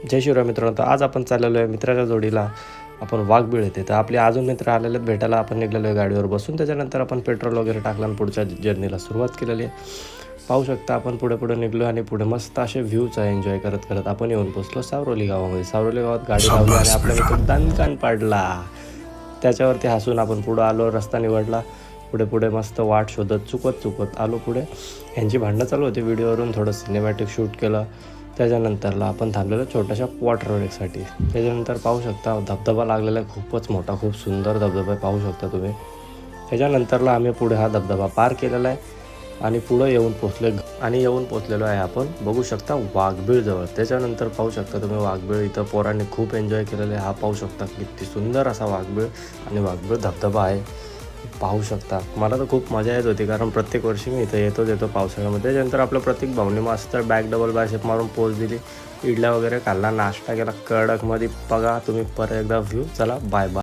जय शिवराय मित्रांनो. तर आज आपण चाललेलो आहे मित्राच्या जोडीला आपण वाघबीळ येते. तर आपले अजून मित्र आलेले आहेत भेटायला. आपण निघलेलो आहे गाडीवर बसून. त्याच्यानंतर आपण पेट्रोल वगैरे टाकलं आणि पुढच्या जर्नीला सुरुवात केलेली आहे. पाहू शकता आपण पुढे निघलो आणि पुढे मस्त असे व्ह्यूचा एन्जॉय करत करत आपण येऊन पोचलो सावरोली गावामध्ये. सावरोली गावात गाडी लावली आणि आपल्या मित्र दणकान पाडला. त्याच्यावरती हसून आपण पुढं आलो. रस्ता निवडला. पुढे मस्त वाट शोधत चुकत आलो पुढे. यांची भांडणं चालू होती. व्हिडिओवरून थोडं सिनेमॅटिक शूट केलं. त्याच्यानंतरला आपण थांबलेलो छोट्याशा वॉटर रेकसाठी. त्याच्यानंतर पाहू शकता धबधबा लागलेला आहे. खूपच मोठा, खूप सुंदर धबधबा पाहू शकता तुम्ही. त्याच्यानंतरला आम्ही पुढे हा धबधबा पार केलेला आहे आणि पुढं येऊन पोचलेलो आहे आपण बघू शकता वाघबीळजवळ. त्याच्यानंतर पाहू शकता तुम्ही वाघबीळ इथं पोरांनी खूप एन्जॉय केलेलं आहे. हा पाहू शकता किती सुंदर असा वाघबीळ आणि वाघबीळ धबधबा आहे. पाहू शकता. मला तर खूप मजा येत होती कारण प्रत्येक वर्षी मी इथं येतो पावसाळ्यामध्ये. त्याच्यानंतर आपलं प्रत्येक भाऊनी मस्त बॅक डबल बायसेप मारून पोच दिली. इडल्या वगैरे खाल्ला, नाश्ता केला कडकमध्ये. बघा तुम्ही परत एकदा व्ह्यू. चला बाय बाय.